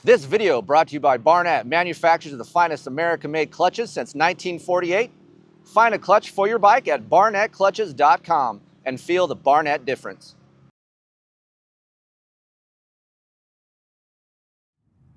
This video brought to you by Barnett, manufacturers of the finest American-made clutches since 1948. Find a clutch for your bike at barnettclutches.com and feel the Barnett difference.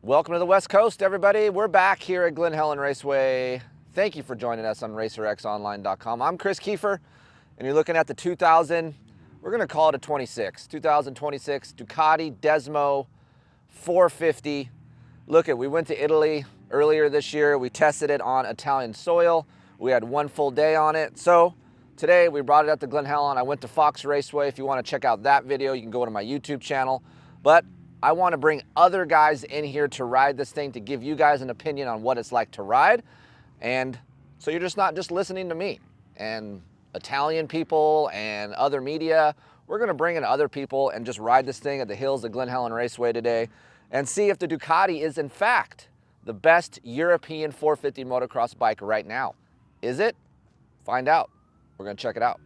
Welcome to the West Coast, everybody. We're back here at Glen Helen Raceway. Thank you for joining us on RacerXOnline.com. I'm Kris Keefer, and you're looking at the 2026 Ducati Desmo450. Look we went to Italy earlier this year. We tested it on Italian soil. We had one full day on it. So today we brought it up to Glen Helen. I went to Fox Raceway. If you want to check out that video, you can go to my YouTube channel. But I want to bring other guys in here to ride this thing, to give you guys an opinion on what it's like to ride. And so you're just not just listening to me and Italian people and other media. We're going to bring in other people and just ride this thing at the hills of Glen Helen Raceway today and see if the Ducati is in fact the best European 450 motocross bike right now. Is it? Find out. We're going to check it out.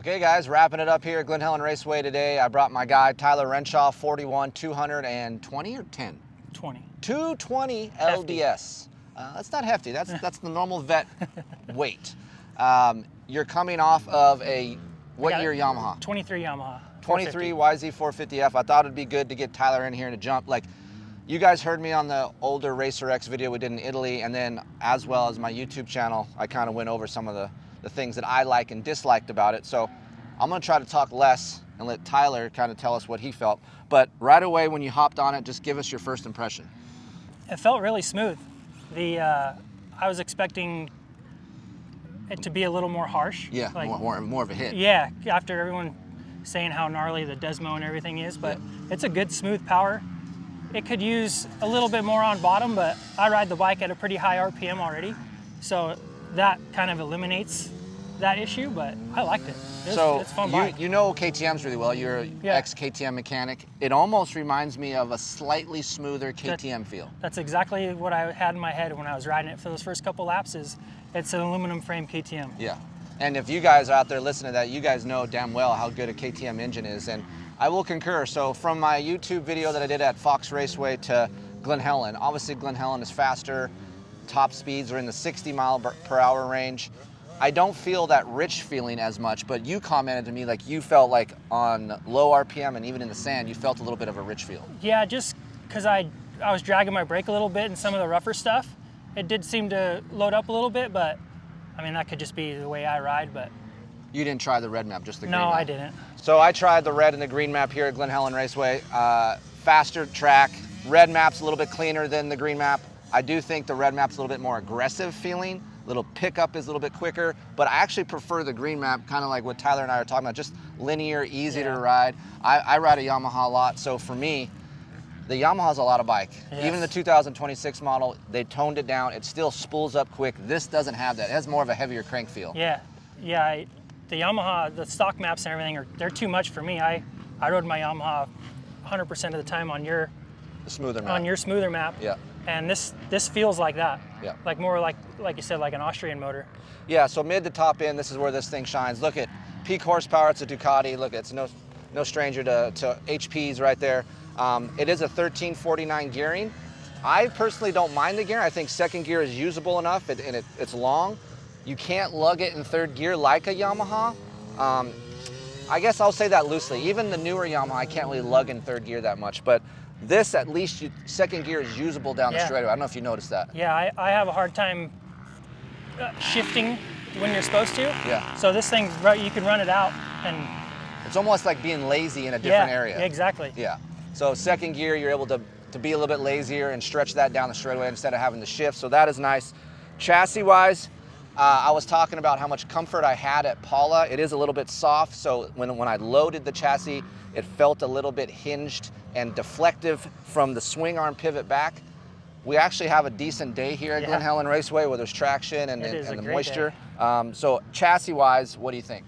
Okay guys, wrapping it up here at Glen Helen Raceway today. I brought my guy Tyler Renshaw, 41 220 or 10? 20. 220 LDS. That's not hefty. That's the normal vet weight. You're coming off of a what year Yamaha? 23 Yamaha. 23 YZ450F. I thought it'd be good to get Tyler in here to jump. Like, you guys heard me on the older Racer X video we did in Italy, and then as well as my YouTube channel, I kind of went over some of the things that I like and disliked about it. So I'm going to try to talk less and let Tyler kind of tell us what he felt. But right away when you hopped on it, just give us your first impression. It felt really smooth. I was expecting it to be a little more harsh. Yeah, like, more of a hit. Yeah, after everyone saying how gnarly the Desmo and everything is, but It's a good smooth power. It could use a little bit more on bottom, but I ride the bike at a pretty high RPM already, so that kind of eliminates that issue, but I liked it. It's a fun bike. You know KTMs really well. You're an ex-KTM mechanic. It almost reminds me of a slightly smoother KTM feel. That's exactly what I had in my head when I was riding it for those first couple laps. It's an aluminum frame KTM. Yeah, and if you guys are out there listening to that, you guys know damn well how good a KTM engine is, and I will concur. So from my YouTube video that I did at Fox Raceway to Glen Helen, obviously Glen Helen is faster. Top speeds are in the 60 mile per hour range. I don't feel that rich feeling as much, but you commented to me like you felt like on low RPM and even in the sand, you felt a little bit of a rich feel. Yeah, just because I was dragging my brake a little bit in some of the rougher stuff. It did seem to load up a little bit, but I mean, that could just be the way I ride, but. You didn't try the red map, just the green map? No, I didn't. So I tried the red and the green map here at Glen Helen Raceway. Faster track, red map's a little bit cleaner than the green map. I do think the red map's a little bit more aggressive feeling. Little pickup is a little bit quicker, but I actually prefer the green map, kind of like what Tyler and I are talking about, just linear, easy to ride. I ride a Yamaha a lot, so for me, the Yamaha's a lot of bike. Yes. Even the 2026 model, they toned it down. It still spools up quick. This doesn't have that. It has more of a heavier crank feel. Yeah, the Yamaha, the stock maps and everything, they're too much for me. I rode my Yamaha 100% of the time on your smoother map. On your smoother map. Yeah. And this feels like that. Yeah. Like more like you said, like an Austrian motor. Yeah, so mid to top end, this is where this thing shines. Look at peak horsepower, it's a Ducati. Look, it's no stranger to HPs right there. It is a 1349 gearing. I personally don't mind the gear. I think second gear is usable enough and it's long. You can't lug it in third gear like a Yamaha. I guess I'll say that loosely. Even the newer Yamaha, I can't really lug in third gear that much, but this, at least, second gear is usable down the straightaway. I don't know if you noticed that. Yeah, I have a hard time shifting when you're supposed to. Yeah. So this thing, you can run it out and... It's almost like being lazy in a different area. Yeah, exactly. Yeah. So second gear, you're able to to be a little bit lazier and stretch that down the straightaway instead of having to shift. So that is nice. Chassis-wise, I was talking about how much comfort I had at Paula. It is a little bit soft, so when I loaded the chassis, it felt a little bit hinged and deflective from the swing arm pivot back. We actually have a decent day here at Glen Helen Raceway where there's traction and the moisture. So chassis-wise, what do you think?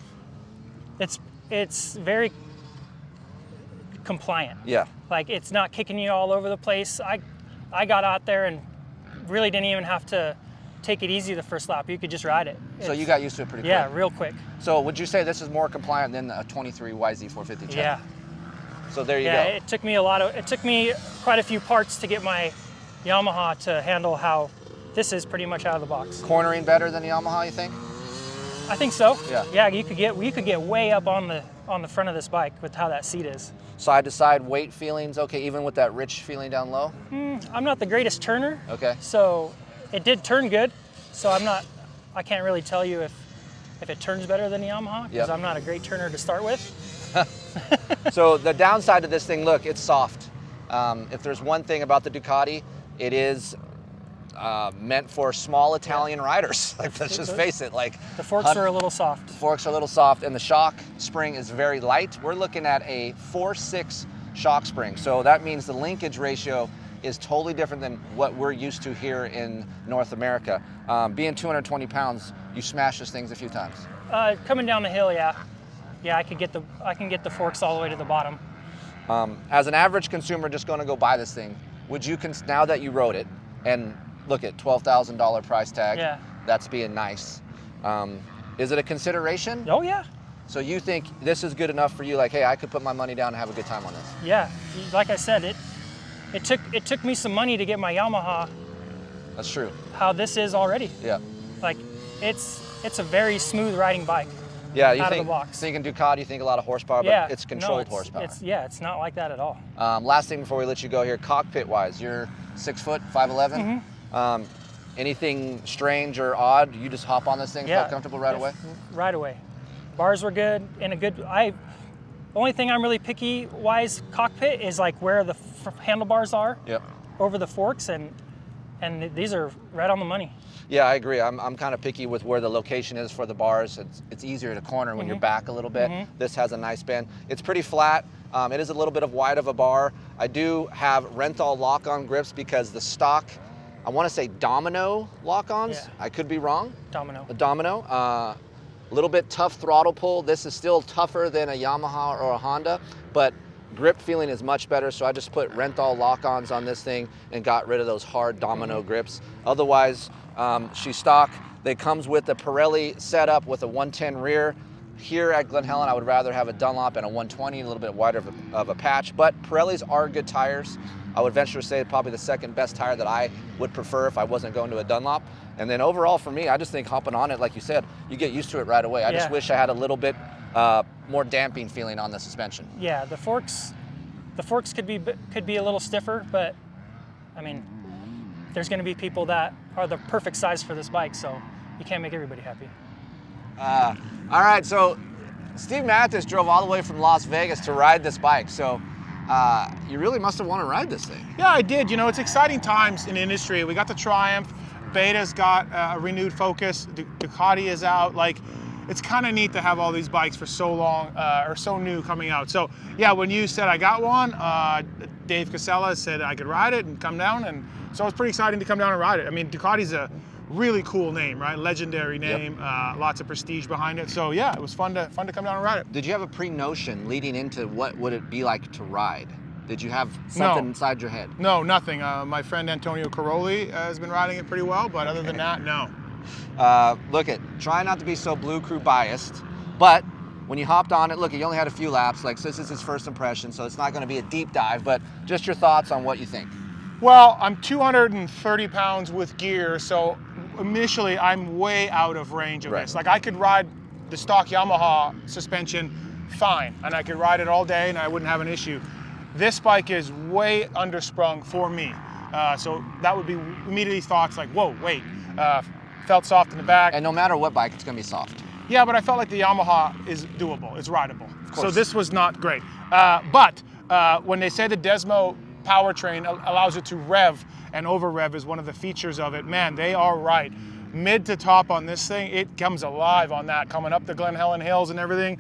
It's very compliant. Yeah. Like, it's not kicking you all over the place. I got out there and really didn't even have to take it easy the first lap. You could just ride it. So you got used to it pretty quick? Yeah, real quick. So would you say this is more compliant than a 23 YZ450 chassis? Yeah. So there you go. Yeah, it took me quite a few parts to get my Yamaha to handle how this is pretty much out of the box. Cornering better than the Yamaha, you think? I think so. Yeah. Yeah, you could get way up on the front of this bike with how that seat is. Side to side weight feelings, okay, even with that rich feeling down low? I'm not the greatest turner. Okay. So it did turn good. So I can't really tell you if it turns better than the Yamaha, because I'm not a great turner to start with. So the downside of this thing, look, it's soft. If there's one thing about the Ducati, it is meant for small Italian riders. Like, let's just face it. Like, the forks are a little soft. The forks are a little soft, and the shock spring is very light. We're looking at a 4/6 shock spring, so that means the linkage ratio is totally different than what we're used to here in North America. Being 220 pounds, you smash these things a few times. Coming down the hill, yeah, I can get the forks all the way to the bottom. As an average consumer just going to go buy this thing, would you, now that you rode it, and look at $12,000 price tag, that's being nice, is it a consideration? Oh yeah. So you think this is good enough for you, like, hey, I could put my money down and have a good time on this? Yeah, like I said, it took me some money to get my Yamaha. That's true. How this is already. Yeah. Like, it's a very smooth riding bike. Yeah, you out think, of the box. Thinking Ducati, you think a lot of horsepower, but it's controlled horsepower. It's not like that at all. Last thing before we let you go here, cockpit-wise, you're 6 foot, 5'11". Anything strange or odd? You just hop on this thing, felt comfortable right away? Right away. Bars were good, and only thing I'm really picky wise cockpit is like where the handlebars are over the forks, and these are right on the money. Yeah, I agree. I'm kind of picky with where the location is for the bars. It's easier to corner when you're back a little bit. This has a nice bend. It's pretty flat. It is a little bit of wide of a bar. I do have Renthal lock-on grips because the stock, I want to say Domino lock-ons. Yeah. I could be wrong. Domino. A Domino. A little bit tough throttle pull. This is still tougher than a Yamaha or a Honda, but grip feeling is much better, so I just put Renthal lock-ons on this thing and got rid of those hard Domino grips. Otherwise, she's stock. They comes with a Pirelli setup with a 110 rear. Here at Glen Helen, I would rather have a Dunlop and a 120, a little bit wider of a patch, but Pirellis are good tires. I would venture to say probably the second best tire that I would prefer if I wasn't going to a Dunlop. And then overall for me, I just think hopping on it, like you said, you get used to it right away. I just wish I had a little bit more damping feeling on the suspension. Yeah, the forks could be a little stiffer, but I mean, there's going to be people that are the perfect size for this bike, so you can't make everybody happy. All right, so Steve Matthes drove all the way from Las Vegas to ride this bike, so you really must have wanted to ride this thing. Yeah, I did. You know, it's exciting times in the industry. We got the Triumph, Beta's got a renewed focus, Ducati is out. Like, it's kind of neat to have all these bikes for so long, or so new coming out. So yeah, when you said I got one, Dave Casella said I could ride it and come down, and so it's pretty exciting to come down and ride it. I mean, Ducati's a really cool name, right? Legendary name, lots of prestige behind it. So yeah, it was fun to come down and ride it. Did you have a pre-notion leading into what would it be like to ride? Did you have something inside your head? No, nothing. My friend Antonio Caroli has been riding it pretty well, but other than that, no. Look, try not to be so Blue Crew biased, but when you hopped on it, look, you only had a few laps. Like, so this is his first impression, so it's not going to be a deep dive, but just your thoughts on what you think. Well, I'm 230 pounds with gear, so initially I'm way out of range of this. Like, I could ride the stock Yamaha suspension fine, and I could ride it all day and I wouldn't have an issue. This bike is way undersprung for me. So that would be immediately thoughts like, whoa, wait, felt soft in the back. And no matter what bike, it's gonna be soft. Yeah, but I felt like the Yamaha is doable, it's rideable. So this was not great. But when they say the Desmo powertrain allows it to rev, and over rev is one of the features of it. Man, they are right. Mid to top on this thing, it comes alive on that, coming up the Glen Helen hills and everything.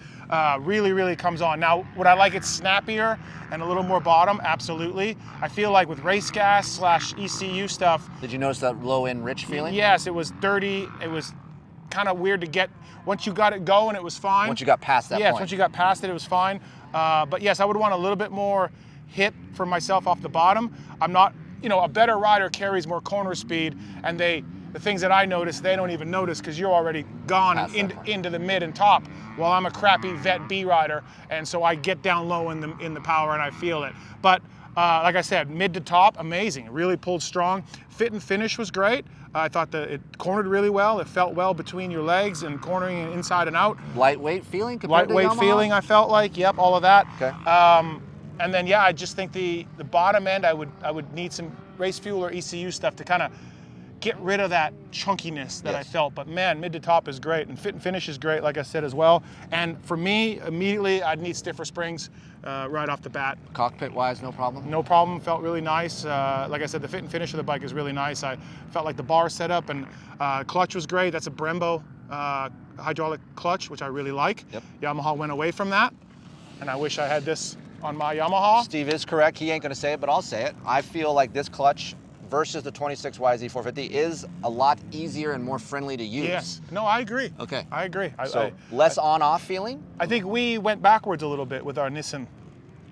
Really, really comes on. Now, would I like it snappier and a little more bottom? Absolutely. I feel like with race gas / ECU stuff. Did you notice that low end rich feeling? Yes, it was dirty. It was kind of weird to get. Once you got it going, it was fine. Once you got past that point. Yes, once you got past it, it was fine. But yes, I would want a little bit more hit for myself off the bottom. I'm not, a better rider carries more corner speed, and the things that I notice, they don't even notice because you're already gone into the mid and top. While I'm a crappy vet B rider, and so I get down low in the power and I feel it. But like I said, mid to top, amazing. It really pulled strong. Fit and finish was great. I thought that it cornered really well. It felt well between your legs and cornering inside and out. Lightweight feeling compared to Lightweight Yamaha? feeling, I felt like. Yep, all of that. Okay. And then I just think the bottom end, I would need some race fuel or ECU stuff to kind of get rid of that chunkiness that I felt. But man, mid to top is great, and fit and finish is great, like I said as well. And for me, immediately, I'd need stiffer springs right off the bat. Cockpit-wise, no problem? No problem. Felt really nice. Like I said, the fit and finish of the bike is really nice. I felt like the bar setup and clutch was great. That's a Brembo hydraulic clutch, which I really like. Yep. Yamaha went away from that, and I wish I had this on my Yamaha. Steve is correct. He ain't going to say it, but I'll say it. I feel like this clutch versus the 26YZ450 is a lot easier and more friendly to use. Yes. No, I agree. Okay. I agree. So less on-off feeling? I think we went backwards a little bit with our Nissan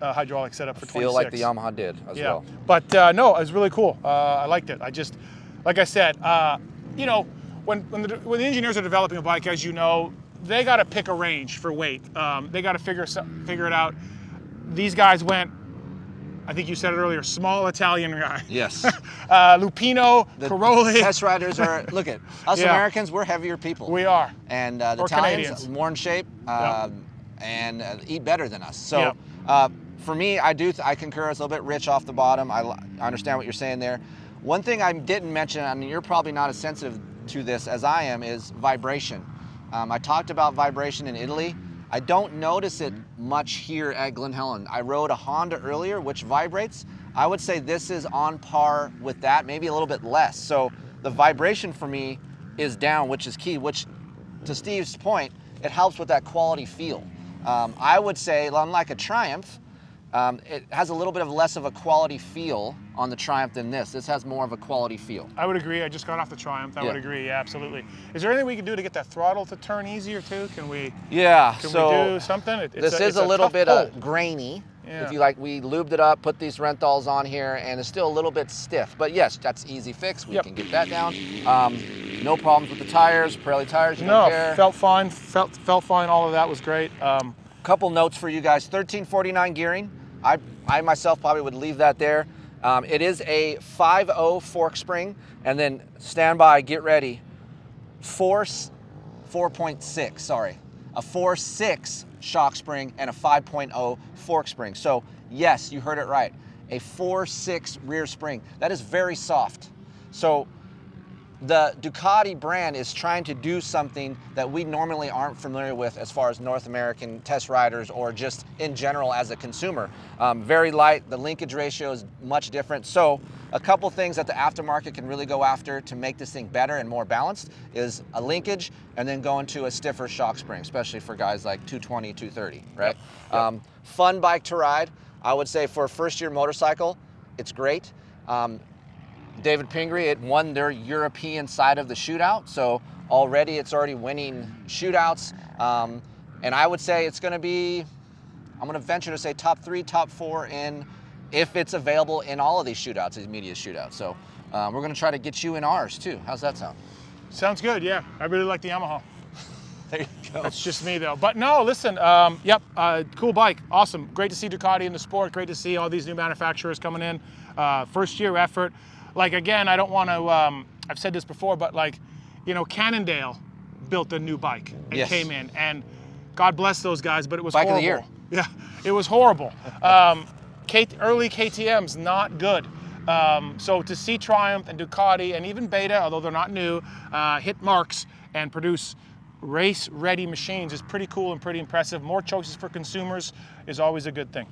hydraulic setup for 26. Feel like the Yamaha did as well. But no, it was really cool. I liked it. I just, like I said, when the engineers are developing a bike, as you know, they got to pick a range for weight. They got to figure it out. These guys went, I think you said it earlier, small Italian guy. Yes. Lupino, Caroli. Test riders are, look at us Americans, we're heavier people. We are. And the Italians, Canadians. more in shape and eat better than us. So Yep. for me, I concur, it's a little bit rich off the bottom. I understand what you're saying there. One thing I didn't mention, and you're probably not as sensitive to this as I am, is vibration. I talked about vibration in Italy. I don't notice it much here at Glen Helen. I rode a Honda earlier, which vibrates. I would say this is on par with that, maybe a little bit less. So the vibration for me is down, which is key, which to Steve's point, it helps with that quality feel. I would say, unlike a Triumph, it has a little bit of less of a quality feel on the Triumph than this. This has more of a quality feel. I would agree. I just got off the Triumph. I would agree. Yeah, absolutely. Is there anything we can do to get that throttle to turn easier too? Can we? Yeah. Can we do something? This is a little bit grainy. Yeah. If you like, we lubed it up, put these Rentals on here, and it's still a little bit stiff. But yes, that's easy fix. We can get that down. No problems with the tires, Pirelli tires. You don't care. Felt fine. Felt fine. All of that was great. Couple notes for you guys. 1349 gearing. I myself probably would leave that there. It is a 5.0 fork spring, and then stand by, get ready. 4.6, sorry. A 4.6 shock spring and a 5.0 fork spring. So yes, you heard it right. A 4.6 rear spring. That is very soft. So the Ducati brand is trying to do something that we normally aren't familiar with as far as North American test riders or just in general as a consumer. Very light, the linkage ratio is much different. So a couple things that the aftermarket can really go after to make this thing better and more balanced is a linkage and then go into a stiffer shock spring, especially for guys like 220, 230, right? Yep. Fun bike to ride. I would say for a first-year motorcycle, it's great. David Pingree, it won their European side of the shootout, so it's already winning shootouts. And I would say it's going to be, I'm going to venture to say top 3, top 4 if it's available in all of these shootouts, these media shootouts. So we're going to try to get you in ours too. How's that sound? Sounds good, yeah. I really like the Yamaha. There you go. That's just me though. But no, listen, cool bike, awesome. Great to see Ducati in the sport, great to see all these new manufacturers coming in. First year effort. Like, again, I don't want to, I've said this before, but Cannondale built a new bike and came in, and God bless those guys, but it was horrible. Bike of the year. Yeah, it was horrible. Early KTM's not good. So to see Triumph and Ducati and even Beta, although they're not new, hit marks and produce race-ready machines is pretty cool and pretty impressive. More choices for consumers is always a good thing.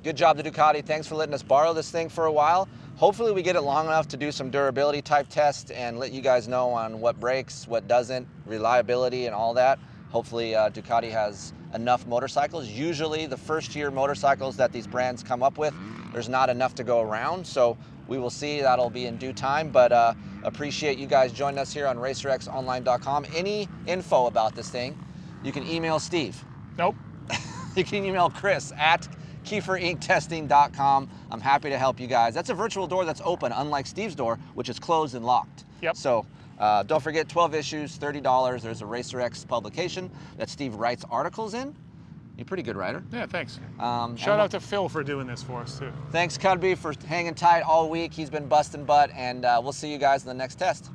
Good job to Ducati. Thanks for letting us borrow this thing for a while. Hopefully we get it long enough to do some durability type tests and let you guys know on what breaks, what doesn't, reliability and all that. Hopefully Ducati has enough motorcycles. Usually the first year motorcycles that these brands come up with, there's not enough to go around. So we will see, that'll be in due time, but appreciate you guys joining us here on RacerXOnline.com. Any info about this thing, you can email Steve. Nope. You can email Kris at KeeferInkTesting.com. I'm happy to help you guys. That's a virtual door that's open, unlike Steve's door, which is closed and locked. Yep. So don't forget, 12 issues, $30. There's a RacerX publication that Steve writes articles in. You're a pretty good writer. Yeah, thanks. Shout out to Phil for doing this for us, too. Thanks, Cudby, for hanging tight all week. He's been busting butt, and we'll see you guys in the next test.